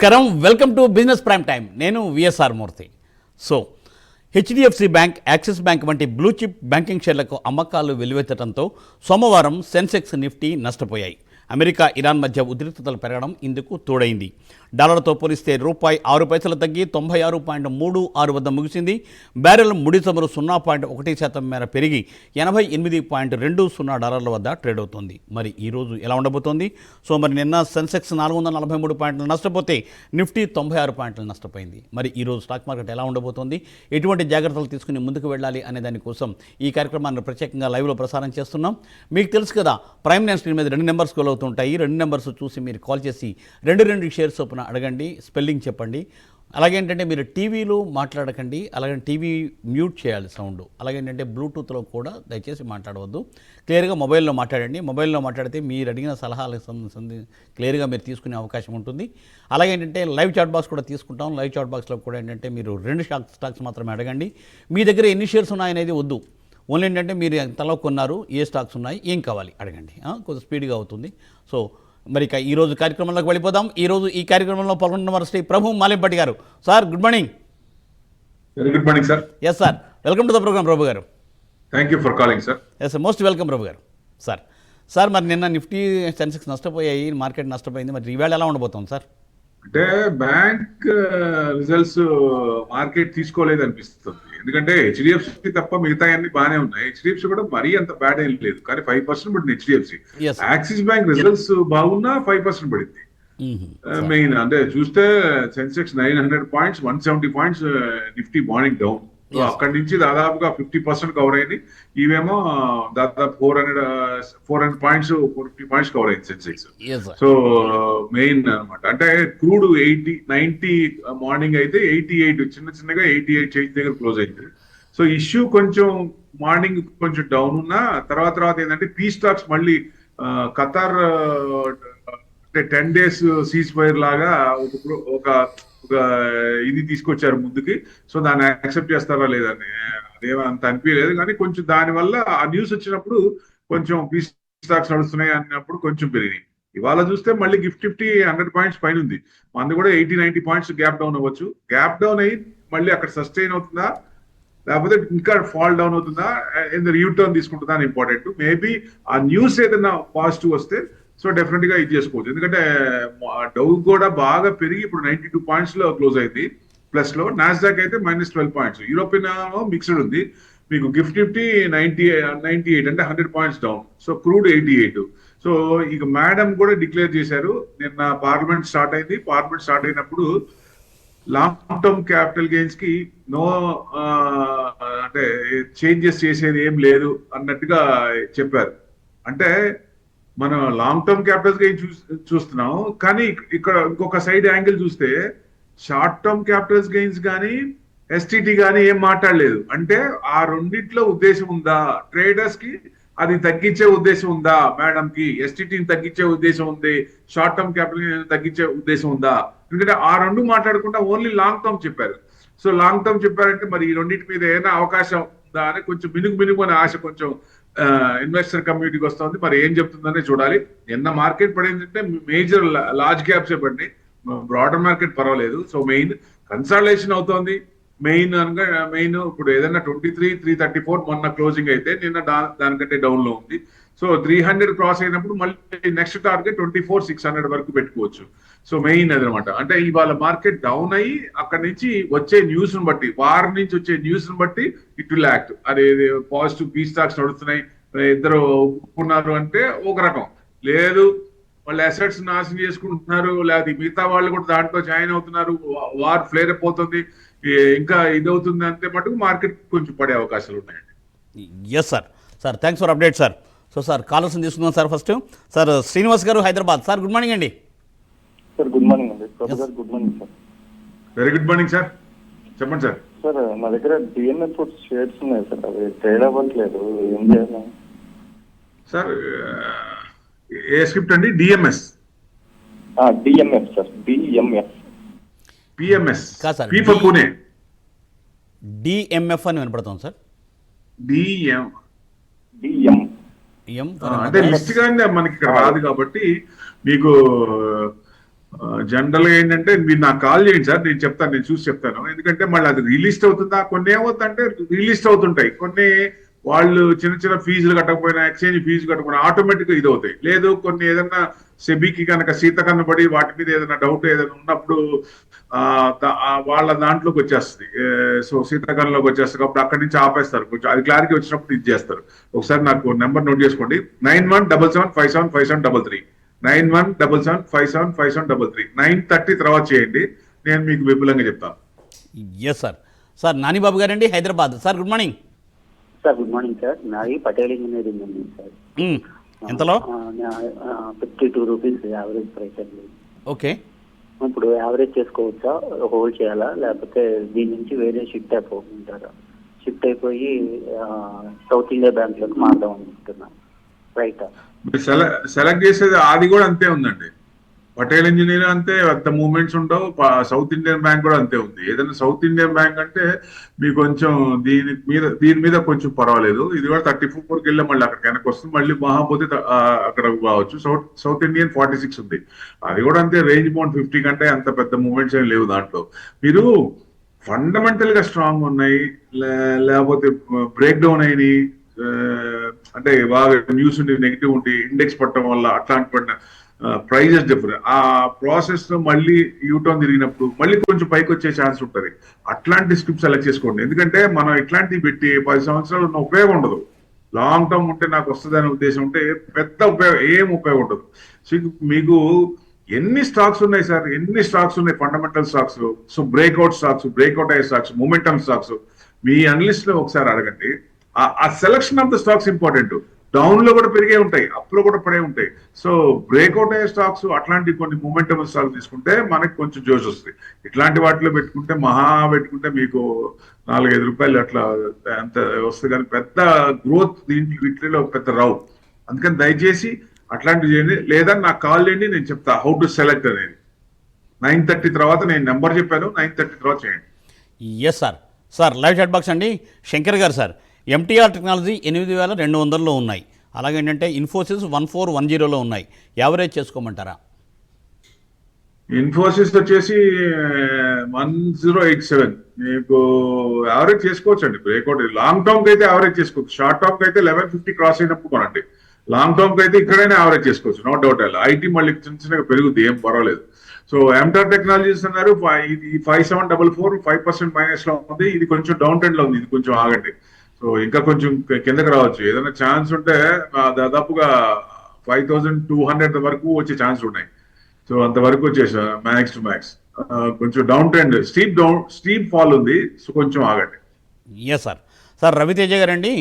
నమస్కారం, welcome to business prime time. నేను VSR Murthy. So HDFC bank, Axis bank వంటి blue chip banking షేర్లకు అమ్మకాలు వెల్లువెత్తడంతో సోమవారం సెన్సెక్స్, నిఫ్టీ నష్టపోయాయి. అమెరికా, ఇరాన్ మధ్య ఉద్రిక్తతలు పెరగడం ఇందుకు తోడైంది. డాలర్తో పోలిస్తే రూపాయి 6 పైసలు తగ్గి 96.36 వద్ద ముగిసింది. బ్యారెల్ ముడి చమురు 0.1% మేర పెరిగి 88.20 డాలర్ల వద్ద ట్రేడ్ అవుతోంది. మరి ఈరోజు ఎలా ఉండబోతోంది? సో మరి నిన్న సెన్సెక్స్ 443 పాయింట్లు నష్టపోతే నిఫ్టీ 96 పాయింట్లు నష్టపోయింది. మరి ఈరోజు స్టాక్ మార్కెట్ ఎలా ఉండబోతోంది, ఎటువంటి జాగ్రత్తలు తీసుకుని ముందుకు వెళ్ళాలి అనే దానికోసం ఈ కార్యక్రమాన్ని ప్రత్యేకంగా లైవ్లో ప్రసారం చేస్తున్నాం. మీకు తెలుసు కదా, ప్రైమ్ లైన్ స్క్రీన్ మీద 2 నెంబర్స్ కాల్ అవుతుంటాయి. 2 నెంబర్స్ చూసి మీరు కాల్ చేసి 2 షేర్స్ చొప్పున అడగండి, స్పెల్లింగ్ చెప్పండి. అలాగేంటంటే మీరు టీవీలో మాట్లాడకండి, అలాగే టీవీ మ్యూట్ చేయాలి సౌండ్. అలాగేంటంటే బ్లూటూత్లో కూడా దయచేసి మాట్లాడవద్దు. క్లియర్గా మొబైల్లో మాట్లాడండి. మొబైల్లో మాట్లాడితే మీరు అడిగిన సలహాలకు సంబంధించి క్లియర్గా మీరు తీసుకునే అవకాశం ఉంటుంది. అలాగేంటంటే లైవ్ చాట్ బాక్స్ కూడా తీసుకుంటాం. లైవ్ చాట్ బాక్స్లో కూడా ఏంటంటే మీరు 2 స్టాక్స్ మాత్రమే అడగండి. మీ దగ్గర ఎన్ని షేర్స్ ఉన్నాయనేది వద్దు. ఓన్లీ ఏంటంటే మీరు ఎంతలో కొన్నారు, ఏ స్టాక్స్ ఉన్నాయి, ఏం కావాలి అడగండి. కొంచెం స్పీడ్గా అవుతుంది. సో మరి ఈరోజు కార్యక్రమంలోకి వెళ్ళిపోదాం. ఈరోజు ఈ కార్యక్రమంలో పాల్గొంటున్న శ్రీ ప్రభు మాలింపట్టి గారు. Sir, good morning. Very good morning sir. Yes sir, welcome to the programme Prabhu గారు. Thank you for calling sir. Yes, most welcome Prabhu గారు. సార్ మరి నిన్న నిఫ్టీ, సెన్సెక్స్ నష్టపోయాయి, మార్కెట్ నష్టపోయింది. మరి ఈవేళ ఎలా ఉండబోతుంది సార్? అంటే బ్యాంక్ రిజల్ట్స్ మార్కెట్ తీసుకోలేదు అనిపిస్తుంది. ఎందుకంటే హెచ్డిఎఫ్సి తప్ప మిగతా అన్ని బాగానే ఉన్నాయి. హెచ్డిఎఫ్సి కూడా మరీ అంత బ్యాడ్ ఏం లేదు, కానీ 5% పడింది హెచ్డిఎఫ్సి. యాక్సిస్ బ్యాంక్ రిజల్ట్స్ బాగున్నా 5% పడింది. మెయిన్ అంటే చూస్తే Sensex 900 points, 170 points, Nifty morning down. So అక్కడి నుంచి దాదాపుగా 50% కవర్ అయింది. ఇవేమో దాదాపు 400 పాయింట్స్, 450 పాయింట్స్ కవర్ అయింది సెన్సెక్స్. సో మెయిన్ అనమాట. అంటే క్రూడ్ 90 మార్నింగ్ అయితే 88, చిన్నగా 88 చేంజ్ దగ్గర క్లోజ్ అయింది. సో ఇష్యూ కొంచెం మార్నింగ్ కొంచెం డౌన్ ఉన్నా తర్వాత ఏంటంటే పీ స్టాక్స్ మళ్ళీ ఖతార్ అంటే 10 days సీజ్ ఫైర్ లాగా ఒక ఇది తీసుకొచ్చారు ముందుకి. సో దాన్ని యాక్సెప్ట్ చేస్తారా లేదని అదేమంత అనిపించలేదు, కానీ కొంచెం దానివల్ల ఆ న్యూస్ వచ్చినప్పుడు కొంచెం పీ స్టాక్స్ నడుస్తున్నాయి అన్నప్పుడు కొంచెం పెరిగినాయి. ఇవాళ చూస్తే మళ్ళీ నిఫ్టీ 100 పాయింట్స్ పైన ఉంది. మంది కూడా 80-90 పాయింట్స్ గ్యాప్ డౌన్ అవ్వచ్చు. గ్యాప్ డౌన్ అయ్యి మళ్ళీ అక్కడ సస్టైన్ అవుతుందా, లేకపోతే ఇంకా ఫాల్ డౌన్ అవుతుందా, యూటర్న్ తీసుకుంటుందా అని ఇంపార్టెంట్. మేబీ ఆ న్యూస్ ఏదైనా పాజిటివ్ వస్తే సో డెఫినెట్ గా ఇది చేసుకోవచ్చు. ఎందుకంటే డౌ కూడా బాగా పెరిగి ఇప్పుడు 92 పాయింట్స్ లో క్లోజ్ అయింది ప్లస్ లో. నాస్డాక్ అయితే -12 పాయింట్స్. యూరోపియన్ మిక్స్డ్ ఉంది. మీకు నిఫ్టీ 98 అంటే 100 points down. So crude 88. So ఇక మేడం కూడా డిక్లేర్ చేశారు. నిన్న పార్లమెంట్ స్టార్ట్ అయింది. పార్లమెంట్ స్టార్ట్ అయినప్పుడు లాంగ్ టర్మ్ క్యాపిటల్ గెయిన్స్ కి నో అంటే చేంజెస్ చేసేది ఏం లేదు అన్నట్టుగా చెప్పారు. అంటే మనం లాంగ్ టర్మ్ క్యాపిటల్ గెయిన్ చూస్తున్నాం, కానీ ఇక్కడ ఇంకొక సైడ్ యాంగిల్ చూస్తే షార్ట్ టర్మ్ క్యాపిటల్ గెయిన్స్ కానీ ఎస్టిటి కానీ ఏం మాట్లాడలేదు. అంటే ఆ రెండిట్లో ఉద్దేశం ఉందా, ట్రేడర్స్ కి అది తగ్గించే ఉద్దేశం ఉందా, మేడం కి ఎస్టిటిని తగ్గించే ఉద్దేశం ఉంది, షార్ట్ టర్మ్ క్యాపిటల్ తగ్గించే ఉద్దేశం ఉందా? ఎందుకంటే ఆ రెండు మాట్లాడకుండా ఓన్లీ లాంగ్ టర్మ్ చెప్పారు. సో లాంగ్ టర్మ్ చెప్పారంటే మరి ఈ రెండింటి మీద ఏదైనా అవకాశం ఉందా అని కొంచెం మినుగు అనే ఆశ కొంచెం ఇన్వెస్టర్ కమ్యూనిటీకి వస్తుంది. మరి ఏం చెప్తుందనే చూడాలి. నిన్న మార్కెట్ పడిందంటే మేజర్ లార్జ్ క్యాప్సే పడినాయి, బ్రాడర్ మార్కెట్ పర్వాలేదు. సో మెయిన్ కన్సల్టేషన్ అవుతోంది. మెయిన్ ఇప్పుడు ఏదైనా 23,334 మొన్న క్లోజింగ్ అయితే నిన్న దానికంటే డౌన్ లో ఉంది. సో 300 క్రాస్ అయినప్పుడు మళ్ళీ నెక్స్ట్ టార్గెట్ 24,600 వరకు పెట్టుకోవచ్చు. సో మెయిన్ అదనమాట. అంటే ఇవాళ మార్కెట్ డౌన్ అయ్యి అక్కడి నుంచి వచ్చే న్యూస్ ను బట్టి, వారం నుంచి వచ్చే న్యూస్ ను బట్టి ఇట్ విల్ యాక్ట్. అది పాజిటివ్ పీ స్టాక్స్ నడుస్తున్నాయి, ఇద్దరు ఒప్పుకున్నారు అంటే ఒక రకం. లేదు వాళ్ళు అసెట్స్ నాశనం చేసుకుంటున్నారు, లేదా మిగతా వాళ్ళు కూడా దాంట్లో జాయిన్ అవుతున్నారు, వార్ ఫ్లేర్ అయిపోతుంది, ఇంకా ఇదవుతుంది అంటే మటుకు మార్కెట్ కొంచెం పడే అవకాశాలు ఉన్నాయండి. Yes sir, thanks for update sir. So sir, callers తీసుకుందాం సార్. First sir Srinivas garu, Hyderabad. Sir, good morning అండి. సార్, గుడ్ మార్నింగ్ అండి. Good morning sir. Very good morning sir, చెప్పండి సార్. సార్, మా దగ్గర డిఎంఎస్ షేర్స్ ఉన్నాయి సార్, అవి ట్రేడ్ అవ్వట్లేదు, ఏం చేయాలి సార్? ఏ స్క్రిప్ట్ అండి? DMS sir, DMS. పిఎంఎస్ కాదు sir, P for Pune. DMF అని వినపడుతుంది సార్. డిఎం ఎం అంటే లిస్ట్ గానే మనకి ఇక్కడ రాదు కాబట్టి మీకు జనరల్ గా ఏంటంటే మీరు నాకు కాల్ చేయండి సార్, నేను చెప్తాను, నేను చూసి చెప్తాను. ఎందుకంటే మళ్ళీ అది రిలీస్ట్ అవుతుందా, కొన్ని ఏమవుతుందంటే రిలీస్ట్ అవుతుంటాయి, కొన్ని వాళ్ళు చిన్న చిన్న ఫీజులు కట్టకపోయినా, ఎక్స్చేంజ్ ఫీజు కట్టకపోయినా ఆటోమేటిక్ గా ఇది అవుతాయి. లేదు కొన్ని ఏదైనా సెబీకి కనుక సీతకన్ను పడి వాటి మీద ఏదైనా డౌట్ ఏదైనా ఉన్నప్పుడు వాళ్ళ దాంట్లోకి వచ్చేస్తుంది. సో సీతకన్నులోకి వచ్చేస్తుంది, అప్పుడు అక్కడి నుంచి ఆపేస్తారు. కొంచెం అది క్లారిటీ వచ్చినప్పుడు ఇది చేస్తారు. ఒకసారి నాకు నెంబర్ నోట్ చేసుకోండి, 9177575733, 9177575733. 9:30 తర్వాత చేయండి, నేను మీకు విపులంగా చెప్తాను. Yes sir. సార్ నానిబాబు గారండి, Hyderabad. Sir good morning. Sir good morning sir. నాది పటేల్ ఇంజనీరింగ్ ఉంది సార్. ఎంతలో? 52 రూపీస్ యావరేజ్ ప్రైస్ అండి. ఓకే. ఇప్పుడు యావరేజ్ చేసుకోవచ్చా, హోల్డ్ చేయాలా, లేకపోతే దీని నుంచి వేరే షిఫ్ట్ అయిపోతుంటారా? షిఫ్ట్ అయిపోయి సౌత్ ఇండియా బ్యాంక్లోకి మారదాం అనుకుంటున్నా. రైట్. సెలెక్ట్ చేసేది అది కూడా అంతే ఉందండి. పటేల్ ఇంజనీర్ అంతే, అంత మూవ్మెంట్స్ ఉండవు. సౌత్ ఇండియన్ బ్యాంక్ కూడా అంతే ఉంది. ఏదైనా సౌత్ ఇండియన్ బ్యాంక్ అంటే మీకు కొంచెం దీని మీద కొంచెం పర్వాలేదు. ఇది కూడా 34కి వెళ్ళి మళ్ళీ అక్కడ వెనక్కి వస్తుంది, మళ్ళీ మహాపోతే అక్కడ కావచ్చు. సౌత్ ఇండియన్ 46 ఉంది, అది కూడా అంతే. రేంజ్ బౌండ్ 50 కంటే అంత పెద్ద మూవ్మెంట్స్ ఏం లేవు దాంట్లో. మీరు ఫండమెంటల్ గా స్ట్రాంగ్ ఉన్నాయి, లేకపోతే బ్రేక్ డౌన్ అయినాయి, అంటే బాగా న్యూస్ ఉండి నెగిటివ్ ఉండి ఇండెక్స్ పట్టడం వల్ల అట్లాంటి పడిన ప్రైజెస్ డిఫరెంట్, ఆ ప్రాసెస్ లో మళ్ళీ యూటర్న్ తిరిగినప్పుడు మళ్ళీ కొంచెం పైకి వచ్చే ఛాన్స్ ఉంటుంది. అట్లాంటి స్క్రిప్ట్ సెలెక్ట్ చేసుకోండి. ఎందుకంటే మనం ఇట్లాంటివి పెట్టి 10 సంవత్సరాలు ఉన్న ఉపయోగం ఉండదు. లాంగ్ టర్మ్ ఉంటే నాకు వస్తుంది అనే ఉద్దేశం ఉంటే పెద్ద ఉపయోగం ఏం ఉపయోగం ఉండదు. సో మీకు ఎన్ని స్టాక్స్ ఉన్నాయి సార్, ఎన్ని స్టాక్స్ ఉన్నాయి fundamental stocks. So breakout stocks, breakout అయ్యే స్టాక్స్, మొమెంటమ్ స్టాక్స్ మీ అనలిస్ట్ లో ఒకసారి అడగండి. ఆ selection of the stocks important. Down లో కూడా పెరిగే ఉంటాయి, అప్ లో కూడా పడే ఉంటాయి. సో బ్రేక్అవుట్ అయ్యే స్టాక్స్, అట్లాంటి కొన్ని మూమెంటబుల్ స్టాక్స్ తీసుకుంటే మనకి కొంచెం జోష్ వస్తుంది. ఇట్లాంటి వాటిలో పెట్టుకుంటే పెట్టుకుంటే మీకు 4-5 రూపాయలు అట్లా అంత వస్తుంది, కానీ పెద్ద గ్రోత్ వీటిలో పెద్ద రావు. అందుకని దయచేసి అట్లాంటివి చేయండి. లేదా నాకు కాల్ చేయండి, నేను చెప్తా హౌ టు సెలెక్ట్ అనేది. 9:30 తర్వాత నేను నెంబర్ చెప్పాను, 9:30 తర్వాత చేయండి. Yes sir. Sir live chat box అండి, శంకర్ గారు సార్. ఎంటీఆర్ టెక్నాలజీ 8,200లో ఉన్నాయి. అలాగే ఏంటంటే ఇన్ఫోసిస్ 1410లో ఉన్నాయి. యావరేజ్ చేసుకోమంటారా? ఇన్ఫోసిస్ వచ్చేసి 1087 మీకు యావరేజ్ చేసుకోవచ్చు అండి. బ్రేక్అవుట్ లాంగ్ టర్మ్ కి అయితే యావరేజ్ చేసుకోవచ్చు. షార్ట్ టర్మ్ కి అయితే 1150 క్రాస్ అయినప్పుడు కొనండి. లాంగ్ టర్మ్ కి అయితే ఇక్కడైనా యావరేజ్ చేసుకోవచ్చు, నో డౌట్. ఐటీ మళ్ళీ చిన్న చిన్నగా పెరుగుద్ది, ఏం పర్వాలేదు. సో ఎంటార్ టెక్నాలజీస్ అన్నారు 5744 5% మైనస్ లో ఉంది. ఇది కొంచెం డౌన్ ట్రెండ్ లో ఉంది, ఇది కొంచెం ఆగండి. సో ఇంకా కొంచెం కిందకి రావచ్చు. ఏదైనా ఛాన్స్ ఉంటే దాదాపుగా 5200 వరకు వచ్చే ఛాన్స్ ఉన్నాయి. సో అంతవరకు వచ్చేసా మ్యాక్స్ టు మ్యాక్స్. కొంచెం డౌన్ ట్రెండ్, స్టీప్ ఫాల్ ఉంది. సో కొంచెం ఆగండి. Yes sir. సార్ రవితేజ గారండి,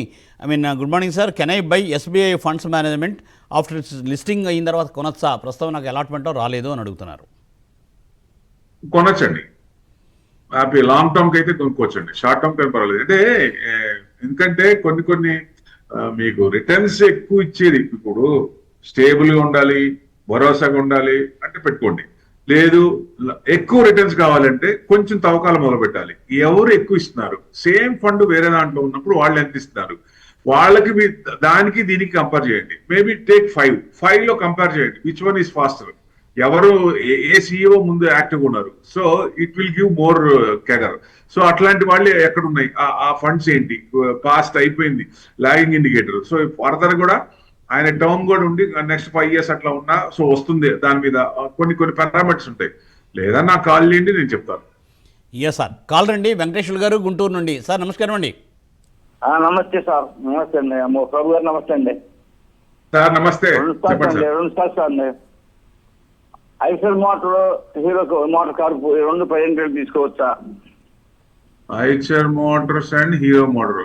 good morning sir. Can I buy SBI funds management after listing అయిన తర్వాత కొనొచ్చా? ప్రస్తుతం నాకు అలాట్మెంట్ రాలేదు అని అడుగుతున్నారు. కొనొచ్చండి, హ్యాపీ. లాంగ్ టర్మ్ కి అయితే కొనుక్కోవచ్చండి, షార్ట్ టర్మ్ కి పర్వాలేదు. అంటే ఎందుకంటే కొన్ని మీకు రిటర్న్స్ ఎక్కువ ఇచ్చేది, ఇప్పుడు స్టేబుల్ గా ఉండాలి, భరోసాగా ఉండాలి అంటే పెట్టుకోండి. లేదు ఎక్కువ రిటర్న్స్ కావాలంటే కొంచెం తవ్వకాలు మొదలు పెట్టాలి. ఎవరు ఎక్కువ ఇస్తున్నారు, సేమ్ ఫండ్ వేరే దాంట్లో ఉన్నప్పుడు వాళ్ళు ఎంత ఇస్తున్నారు, వాళ్ళకి దానికి దీనికి కంపేర్ చేయండి. మేబీ టేక్ 5 లో కంపేర్ చేయండి, విచ్ వన్ ఈస్ ఫాస్టర్, ఎవరు ఏ సిఇఓ ముందు యాక్టివ్ ఉన్నారు. So it will give more kicker. So అట్లాంటి వాళ్ళు ఎక్కడ ఉన్నాయి, ఆ ఫండ్స్ ఏంటి, పాస్ట్ అయిపోయింది లాగింగ్ ఇండికేటర్. సో ఫర్దర్ కూడా ఆయన టర్మ్ కూడా ఉండి నెక్స్ట్ 5 years అట్లా ఉన్నా సో వస్తుంది. దాని మీద కొన్ని పారామీటర్స్ ఉంటాయి. లేదా నాకు కాల్ చేయండి, నేను చెప్తాను. Yes sir. కాల్ రండి. వెంకటేశ్వర గారు గుంటూరు నుండి. సార్ నమస్కారం అండి. నమస్తే సార్. నమస్తే అండి. ప్రభు గారు నమస్తే అండి. సార్ నమస్తే, చెప్పండి సార్. 2 స్టాక్స్ అండి. Eicher motor, Hero motor car 2 present తీసుకోవచ్చా? Eicher Motors and Hero motor.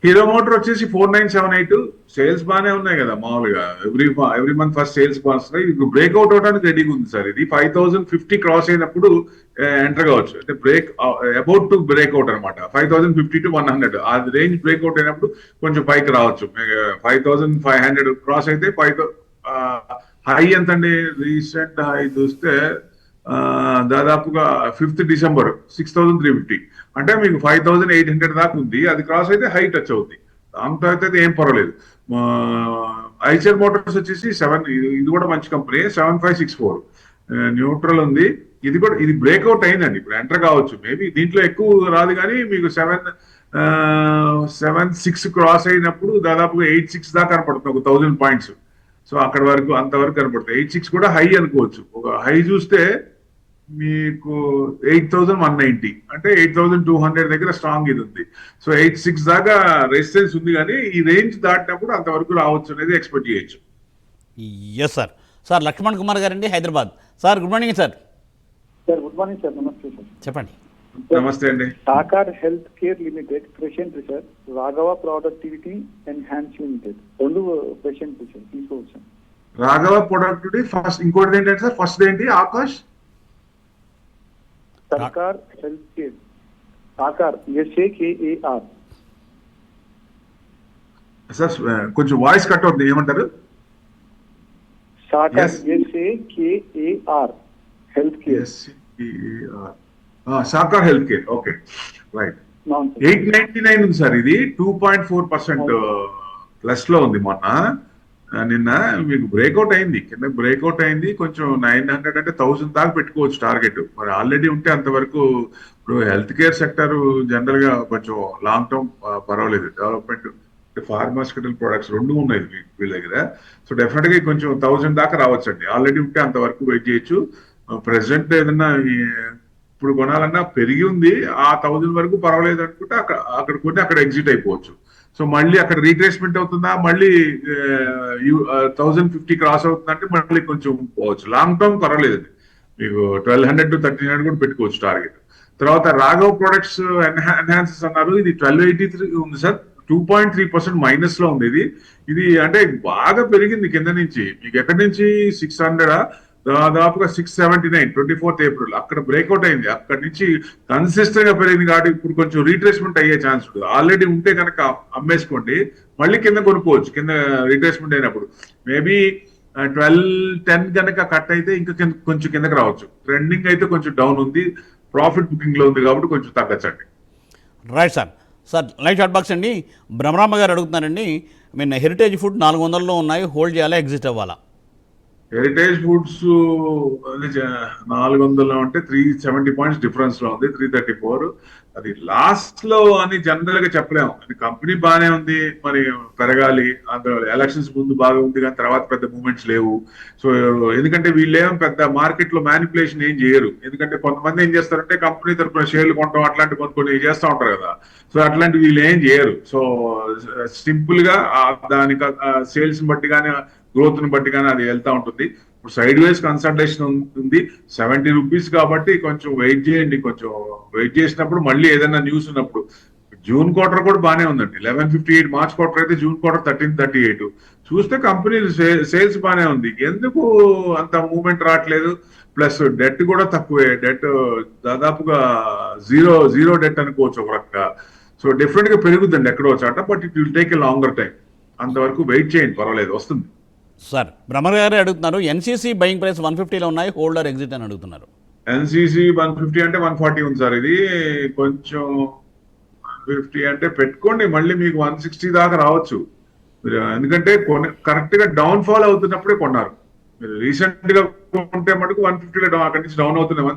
Hero motor వచ్చేసి 4978 సేల్స్ బాగానే ఉన్నాయి కదా మామూలుగా. ఎవ్రీ మంత్ ఫస్ట్ సేల్స్ బాగున్నాయి. ఇది బ్రేక్అవుట్ అవడానికి రెడీగా ఉంది సార్. ఇది 5050 క్రాస్ అయినప్పుడు ఎంటర్ కావచ్చు. అంటే అబౌట్ టు బ్రేక్అవుట్ అనమాట. 5050 to 100 ఆ రేంజ్ బ్రేక్అవుట్ అయినప్పుడు కొంచెం పైకి రావచ్చు. 5500 క్రాస్ అయితే హై ఎంతండి, రీసెంట్ హై చూస్తే దాదాపుగా 5th December 6350. అంటే మీకు 5800 దాకా ఉంది. అది క్రాస్ అయితే హై టచ్ అవుతుంది. దాంతో అయితే ఏం పర్వాలేదు. ఐచర్ మోటార్స్ వచ్చేసి 7, ఇది కూడా మంచి కంపెనీ 7564 న్యూట్రల్ ఉంది. ఇది బ్రేక్అవుట్ అయిందండి, ఇప్పుడు ఎంటర్ కావచ్చు. మేబీ దీంట్లో ఎక్కువ రాదు కానీ మీకు 7.6 క్రాస్ అయినప్పుడు దాదాపుగా 8.6 దాకా కనపడుతుంది, ఒక 1000 పాయింట్స్. సో అక్కడ వరకు అంతవరకు కనపడుతుంది. 8.6 కూడా హై అనుకోవచ్చు. ఒక హై చూస్తే మీకు 8,190 అంటే 8,200 దగ్గర స్ట్రాంగ్ ఇది ఉంది. సో 8.6 దాకా రెసిస్టెన్స్ ఉంది, కానీ ఈ రేంజ్ దాటినప్పుడు అంతవరకు రావచ్చు అనేది ఎక్స్పెక్ట్ చేయొచ్చు. Yes sir. Sir Lakshman Kumar గారండి, Hyderabad. Sir good morning sir. Sir good morning sir. నమస్తే సార్. చెప్పండి. నమస్తే అండి. Sakar health care limited present sir, Raghava productivity enhance limited, రెండు ప్రెసెంట్ సార్ తీసుకోవచ్చు సార్. రాఘవ ప్రొడక్టివిటీ ఫస్ట్, ఇంకోటి ఏంటంటే సార్ ఫస్ట్ ఏంటి? Akash Sakar health care, Sakar SAKAR sir. కొంచెం వాయిస్ కట్ అవుతుంది, ఏమంటారు? Sakar Yes. SAKAR health care. Sakar health care. Okay, right. 899 ఉంది సార్. ఇది 2.4% ప్లస్ లో ఉంది. మొన్న నిన్న మీకు బ్రేక్అవుట్ అయింది, కింద బ్రేక్అవుట్ అయింది. కొంచెం 900 అంటే 1000 దాకా పెట్టుకోవచ్చు టార్గెట్. మరి ఆల్రెడీ ఉంటే అంతవరకు. ఇప్పుడు హెల్త్ కేర్ సెక్టర్ జనరల్ గా కొంచెం లాంగ్ టర్మ్ పర్వాలేదు. డెవలప్మెంట్ ఫార్మాస్యూటికల్ ప్రొడక్ట్స్ రెండు ఉన్నాయి వీళ్ళ దగ్గర. సో డెఫినెట్ గా కొంచెం 1000 దాకా రావచ్చండి. ఆల్రెడీ ఉంటే అంతవరకు వెయిట్ చేయొచ్చు. ప్రెసెంట్ ఏదన్నా ఇప్పుడు కొనాలన్నా పెరిగి ఉంది, ఆ 1000 వరకు పర్వాలేదు అనుకుంటే అక్కడ కొన్ని అక్కడ ఎగ్జిట్ అయిపోవచ్చు. సో మళ్ళీ అక్కడ రీట్రేస్మెంట్ అవుతుందా, మళ్ళీ 1050 క్రాస్ అవుతుందంటే మళ్ళీ కొంచెం పోవచ్చు. లాంగ్ టర్మ్ పర్వాలేదు, మీకు 1200 to 1300 కూడా పెట్టుకోవచ్చు టార్గెట్. తర్వాత రాఘవ్ ప్రొడక్ట్స్ ఎన్హాన్సెస్ అన్నారు. ఇది 1283 ఉంది సార్, 2.3% మైనస్ లో ఉంది. ఇది అంటే బాగా పెరిగింది కింద నుంచి. మీకు ఎక్కడి నుంచి 600 దాదాపుగా 679 24th April అక్కడ బ్రేక్అవుట్ అయింది. అక్కడి నుంచి కన్సిస్టెంట్ గా పెరిగింది కాబట్టి ఇప్పుడు కొంచెం రీట్రేస్మెంట్ అయ్యే ఛాన్స్ ఉంటుంది. ఆల్రెడీ ఉంటే కనుక అమ్మేసుకోండి, మళ్ళీ కింద కొనుక్కోవచ్చు. కింద రీట్రేస్మెంట్ అయినప్పుడు మేబీ 1210 కనుక కట్ అయితే ఇంకా కొంచెం కిందకి రావచ్చు. ట్రెండింగ్ అయితే కొంచెం డౌన్ ఉంది, ప్రాఫిట్ బుకింగ్ లో ఉంది కాబట్టి కొంచెం తగ్గచ్చండి. Right sir. Sir live short box అండి, బ్రహ్మరామ గారు అడుగుతున్నారండి. హెరిటేజ్ ఫుడ్ 400లో ఉన్నాయి, హోల్డ్ చేయాలా, ఎగ్జిట్ అవ్వాలా? హెరిటేజ్ ఫుడ్స్ 400 అంటే 370 పాయింట్స్ డిఫరెన్స్ లో ఉంది. 334 అది లాస్ట్ లో అని జనరల్ గా చెప్పలేము. అది కంపెనీ బాగానే ఉంది, మరి పెరగాలి. అందులో ఎలక్షన్స్ ముందు బాగా ఉంది, కానీ తర్వాత పెద్ద మూవ్మెంట్స్ లేవు. సో ఎందుకంటే వీళ్ళేం పెద్ద మార్కెట్ లో మ్యానిపులేషన్ ఏం చేయరు. ఎందుకంటే కొంతమంది ఏం చేస్తారంటే కంపెనీ తరఫున షేర్లు కొనడం అట్లాంటి కొన్ని చేస్తూ ఉంటారు కదా. సో అట్లాంటి వీళ్ళు ఏం చేయరు. సో సింపుల్ గా దానికి సేల్స్ బట్టి కానీ గ్రోత్ ని బట్టి కానీ అది వెళ్తా ఉంటుంది. ఇప్పుడు సైడ్ వేస్ కన్సల్టేషన్ ఉంది 70 రూపీస్ కాబట్టి కొంచెం వెయిట్ చేయండి. కొంచెం వెయిట్ చేసినప్పుడు మళ్ళీ ఏదైనా న్యూస్ ఉన్నప్పుడు. జూన్ క్వార్టర్ కూడా బాగానే ఉందండి, 1158. మార్చ్ క్వార్టర్ అయితే జూన్ క్వార్టర్ 1338. చూస్తే కంపెనీ సేల్స్ బాగానే ఉంది. ఎందుకు అంత మూవ్మెంట్ రావట్లేదు? ప్లస్ డెట్ కూడా తక్కువే. డెట్ దాదాపుగా జీరో డెట్ అనుకోవచ్చు ఒక రకంగా. సో డిఫరెంట్ గా పెరుగుద్దండి ఎక్కడో చాట, but it will take a longer time. అంతవరకు వెయిట్ చేయండి, పర్వాలేదు, వస్తుంది. సార్ బ్రహ్మ గారే అడుగుతున్నారు, ఎన్సీసీ బయింగ్ ప్రైస్ 150లో ఉన్నాయి, హోల్డర్ ఎగ్జిట్ అని అడుగుతున్నారు. ఎన్సీసీ 150 అంటే 140 ఉంది సార్. ఇది కొంచెం 150 అంటే పెట్టుకోండి, మళ్ళీ మీకు 160 దాకా రావచ్చు. ఎందుకంటే కరెక్ట్ గా డౌన్ ఫాల్ అవుతున్నప్పుడే కొన్నారు. మీరు రీసెంట్ గా ఉంటే మటుకు 150లో డౌన్, అక్కడి నుంచి డౌన్ అవుతున్నాయి.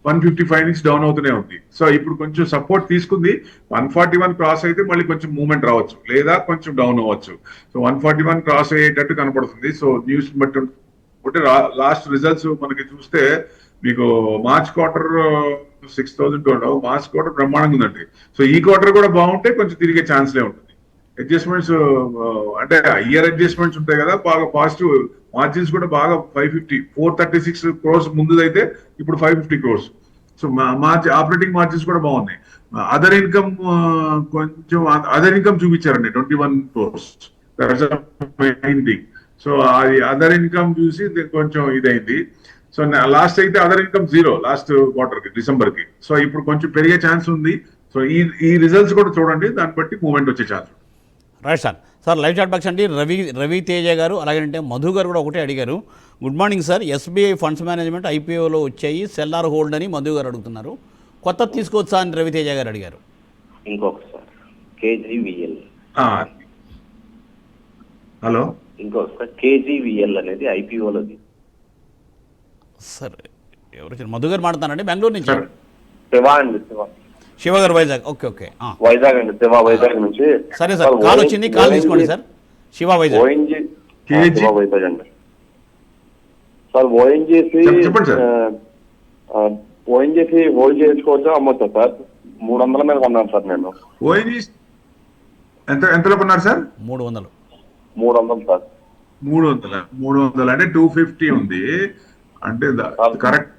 155 నుంచి డౌన్ అవుతూనే ఉంది. సో ఇప్పుడు కొంచెం సపోర్ట్ తీసుకుంది. 141 క్రాస్ అయితే మళ్ళీ కొంచెం మూవ్మెంట్ రావచ్చు, లేదా కొంచెం డౌన్ అవ్వచ్చు. సో 141 క్రాస్ అయ్యేటట్టు కనపడుతుంది. సో న్యూస్ బట్టి ఉంటే లాస్ట్ రిజల్ట్స్ మనకి చూస్తే మీకు మార్చ్ క్వార్టర్ 6,200, మార్చ్ క్వార్టర్ బ్రహ్మాండంగా ఉందండి. సో ఈ క్వార్టర్ కూడా బాగుంటే కొంచెం తిరిగే ఛాన్స్లే ఉంటుంది. అడ్జస్ట్మెంట్స్ అంటే ఇయర్ అడ్జస్ట్మెంట్స్ ఉంటాయి కదా, బాగా పాజిటివ్. మార్జిన్స్ కూడా బాగా 436 crores ముందుదైతే ఇప్పుడు 550 crores. సో ఆపరేటింగ్ మార్జిన్స్ కూడా బాగున్నాయి. అదర్ ఇన్కమ్ కొంచెం అదర్ ఇన్కమ్ చూపించారండి 21 crores. సో అది అదర్ ఇన్కమ్ చూసి కొంచెం ఇదైంది. సో లాస్ట్ అయితే అదర్ ఇన్కమ్ 0 లాస్ట్ క్వార్టర్ కి, డిసెంబర్ కి. సో ఇప్పుడు కొంచెం పెరిగే ఛాన్స్ ఉంది. సో ఈ రిజల్ట్స్ కూడా చూడండి, దాన్ని బట్టి మూవ్మెంట్ వచ్చే chance. Right sir. Sir live chat box అండి, రవి తేజ గారు, అలాగంటే మధు గారు కూడా ఒకటే అడిగారు. Good morning sir, SBI funds management ఐపీఓలో వచ్చాయి, సెల్ఆర్ హోల్డ్ అని మధు గారు అడుగుతున్నారు. కొత్త తీసుకోవచ్చా అని రవి తేజ గారు అడిగారు. ఇంకొకసారి KGVL. హలో ఇంకో సార్ కేజీవీఎల్ అనేది ఐపీఓలోది. సార్ ఎవరు మధు గారు మాట్లాడుతానండి బెంగళూరు నుంచి. శివ అండి, శివ గారు వైజాగ్. ఓకే ఓకే వైజాగ్ అండి, శివ వైజాగ్ నుంచి. సరే సార్, కాల్ వచ్చింది, కాల్ తీసుకోండి సార్. శివ వైజాగ్. ఓఎన్జీ శివ వైజాగ్ అండి సార్. ఓఎన్జీసీ చెప్పండి సార్. ఓఎన్జీసీ హోల్డ్ చేసుకోవచ్చా అమ్మొచ్చా సార్? 300 మీద కొన్నాను సార్ నేను. ఓఎన్జీ ఎంతలో కొన్నారు సార్? 300. 300 సార్. 300 అంటే 250 ఉంది అంటే కరెక్ట్.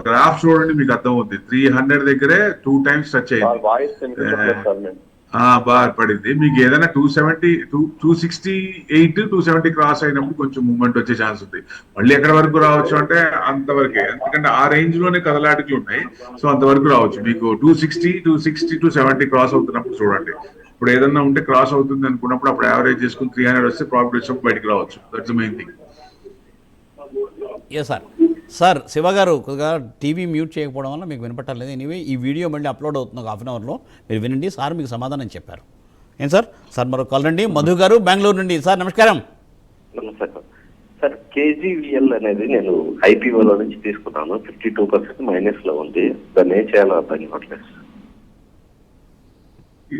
గ్రాఫ్ చూడండి మీకు అర్థం అవుతుంది. 300 దగ్గరే 2 times టచ్ అయింది. వాయిస్ వినిపించట్లేదు సార్ నేను. బాగా పడింది. మీకు ఏదైనా 270, 268, 270 క్రాస్ అయినప్పుడు కొంచెం మూవ్మెంట్ వచ్చే ఛాన్స్ ఉంది. మళ్ళీ ఎక్కడ వరకు రావచ్చు అంటే అంతవరకే, ఎందుకంటే ఆ రేంజ్ లోనే కదలాటికలు ఉన్నాయి. సో అంతవరకు రావచ్చు. మీకు 260, 270 క్రాస్ అవుతున్నప్పుడు చూడండి. ఇప్పుడు ఏదన్నా ఉంటే క్రాస్ అవుతుంది అనుకున్నప్పుడు అప్పుడు యావరేజ్ చేసుకుని 300 వస్తే ప్రాఫిట్ వచ్చినప్పుడు బయటకు రావచ్చు. That's the main thing. A sir sir Shiva గారు కొద్దిగా టీవీ మ్యూట్ చేయకపోవడం వల్ల మీకు వినపట్టలేదు. ఎనీవే ఈ వీడియో మళ్ళీ అప్లోడ్ అవుతుంది ఒక 1/2 అవర్లో, మీరు వినండి. సార్ మీకు సమాధానం చెప్పారు. ఏం సార్? సార్ మరో కాల్ రండి. మధు గారు బెంగళూరు నుండి. సార్ నమస్కారం. నమస్తే సార్. కేజీవీఎల్ అనేది నేను ఐపీఓలో నుంచి తీసుకున్నాను. 52% మైనస్ లో ఉంది. దాన్ని ఏం చేయాలో అర్థం కావట్లేదు.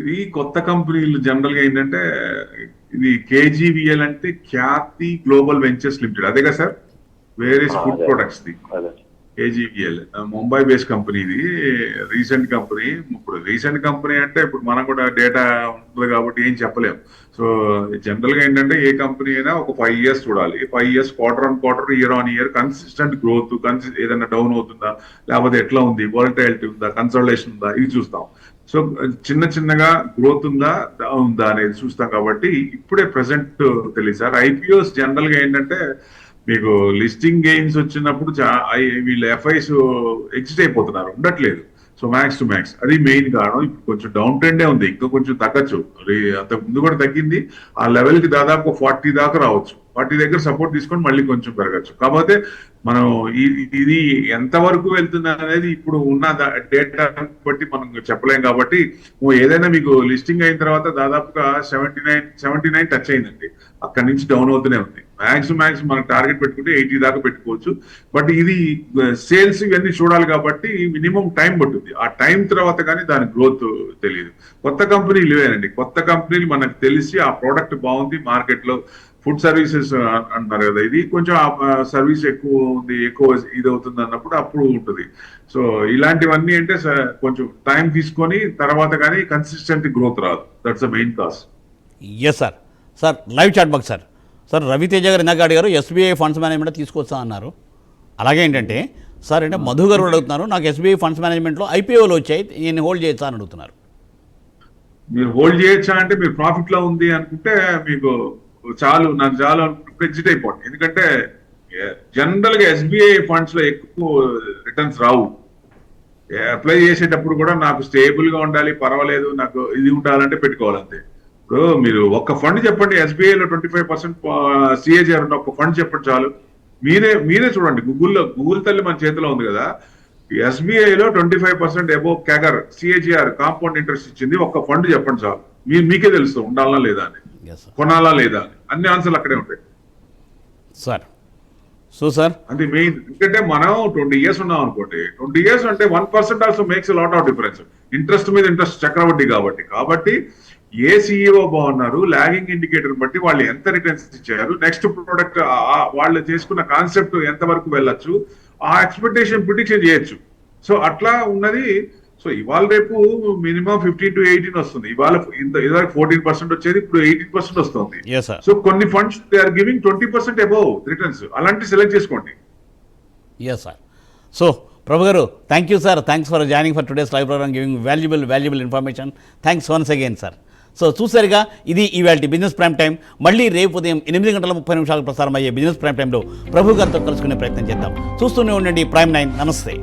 ఇది కొత్త కంపెనీలు జనరల్ గా ఏంటంటే, ఇది కేజీవీఎల్ అంటే ఖ్యాతి గ్లోబల్ వెంచర్స్ లిమిటెడ్, అదే కదా sir? Various food products the KGVL. Mumbai based company ఇది. Recent company. ఇప్పుడు రీసెంట్ కంపెనీ అంటే ఇప్పుడు మనం కూడా డేటా ఉంటుంది కాబట్టి ఏం చెప్పలేము. సో జనరల్ గా ఏంటంటే ఏ కంపెనీ అయినా ఒక 5 years చూడాలి. 5 years quarter on quarter, year on year consistent growth, ఏదైనా డౌన్ అవుతుందా, లేకపోతే ఎట్లా ఉంది, వాలటైలిటీ ఉందా, కన్సల్టేషన్ ఉందా, ఇది చూస్తాం. సో చిన్నగా గ్రోత్ ఉందా ఉందా అనేది చూస్తాం. కాబట్టి ఇప్పుడే ప్రెసెంట్ తెలియదు సార్. ఐపీఓస్ జనరల్ గా ఏంటంటే మీకు లిస్టింగ్ గెయిన్స్ వచ్చినప్పుడు వీళ్ళ ఎఫ్ఐస్ ఎగ్జిట్ అయిపోతున్నారు, ఉండట్లేదు. సో మ్యాక్స్ టు మ్యాక్స్ అది మెయిన్ కారణం. ఇప్పుడు కొంచెం డౌన్ ట్రెండే ఉంది, ఇంకా కొంచెం తగ్గచ్చు. అంత ముందు కూడా తగ్గింది. ఆ లెవెల్ కి దాదాపు 40 దాకా రావచ్చు. 40 దగ్గర సపోర్ట్ తీసుకొని మళ్ళీ కొంచెం పెరగచ్చు. కాకపోతే మనం ఇది ఎంతవరకు వెళ్తుంది అనేది ఇప్పుడు ఉన్న డేటా బట్టి మనం చెప్పలేం. కాబట్టి ఏదైనా మీకు లిస్టింగ్ అయిన తర్వాత దాదాపుగా 79 టచ్ అయిందండి. అక్కడి నుంచి డౌన్ అవుతూనే ఉంది. మ్యాక్స్ మనకు టార్గెట్ పెట్టుకుంటే 80 దాకా పెట్టుకోవచ్చు. బట్ ఇది సేల్స్ ఇవన్నీ చూడాలి కాబట్టి మినిమం టైం పట్టుద్ది. ఆ టైం తర్వాత కానీ దాని గ్రోత్ తెలియదు. కొత్త కంపెనీలు ఇవేనండి. కొత్త కంపెనీలు మనకు తెలిసి ఆ ప్రోడక్ట్ బాగుంది, మార్కెట్ లో ఫుడ్ సర్వీసెస్ అంటారు కదా, ఇది కొంచెం సర్వీస్ ఎక్కువ ఉంది, ఎక్కువ ఇది అవుతుంది అన్నప్పుడు అప్పుడు ఉంటుంది. సో ఇలాంటివన్నీ అంటే కొంచెం టైం తీసుకొని తర్వాత కానీ కన్సిస్టెంట్ గ్రోత్ రాదు. That's the main cause. Yes sir. Sir live chat box sir. Sir Raviteja garu ఇందాక అడిగారు ఎస్బీఐ ఫండ్స్ మేనేజ్మెంట్ తీసుకొచ్చా అన్నారు. అలాగే ఏంటంటే సార్ అంటే మధు గారు అడుగుతున్నారు, నాకు ఎస్బీఐ ఫండ్స్ మేనేజ్మెంట్లో ఐపీఓలు వచ్చాయి, నేను హోల్డ్ చేయొచ్చా అని అడుగుతున్నారు. మీరు హోల్డ్ చేయొచ్చా అంటే మీరు ప్రాఫిట్ లో ఉంది అనుకుంటే మీకు నాకు చాలు అనుకుంటే ఎగ్జిట్ అయిపోండి. ఎందుకంటే జనరల్ గా ఎస్బీఐ ఫండ్స్ లో ఎక్కువ రిటర్న్స్ రావు. అప్లై చేసేటప్పుడు కూడా నాకు స్టేబుల్ గా ఉండాలి, పర్వాలేదు, నాకు ఇది ఉండాలంటే పెట్టుకోవాలంతే. ఇప్పుడు మీరు ఒక్క ఫండ్ చెప్పండి, ఎస్బీఐలో 25% సిఏజీఆర్ ఉన్న ఒక్క ఫండ్ చెప్పండి చాలు. మీరే చూడండి, గూగుల్ తల్లి మన చేతిలో ఉంది కదా. ఎస్బీఐలో 25% అబోవ్ క్యాగర్ సిఏజీఆర్ కాంపౌండ్ ఇంట్రెస్ట్ ఇచ్చింది. ఒక్క ఫండ్ చెప్పండి చాలు, మీకే తెలుస్తుంది ఉండాలా లేదా అని, కొనాలా లేదా అని. అన్ని ఆన్సర్లు అక్కడే ఉంటాయి సార్. సో సార్ అది మెయిన్. ఎందుకంటే మనం 20 years ఉన్నాం అనుకోండి, 20 years అంటే 1% also makes lot of difference. Interest మీద ఇంట్రెస్ట్ చక్రవడ్డీ కాబట్టి ఏ సిఇఓ బాగున్నారు, లాగింగ్ ఇండికేటర్ బట్టి వాళ్ళు ఎంత రిటర్న్స్ ఇచ్చారు, నెక్స్ట్ ప్రోడక్ట్ వాళ్ళు చేసుకున్న కాన్సెప్ట్ ఎంత వరకు వెళ్ళొచ్చు, ఆ ఎక్స్పెక్టేషన్ ప్రిడిక్షన్ చేయొచ్చు. సో అట్లా ఉన్నది. సో ఇవాళ రేపు మినిమం 15 to 18 వస్తుంది. ఇవాళ 14% వచ్చేది, ఇప్పుడు 18% వస్తుంది. సో కొన్ని funds they are giving 20% above returns. అలాంటి సెలెక్ట్ చేసుకోండి. Yes sir. సో ప్రభు గారు, thank you sir. Thanks for joining for today's live programme, giving valuable information. Thanks once again sir. So చూసారుగా, ఇది ఇవాళ బిజినెస్ ప్రైమ్ టైం. మళ్ళీ రేపు ఉదయం 8:30 ప్రసారం అయ్యే బిజినెస్ ప్రైమ్ టైంలో ప్రభు గారితో కలుసుకునే ప్రయత్నం చేద్దాం. చూస్తూనే ఉండండి ప్రైమ్ 9. నమస్తే.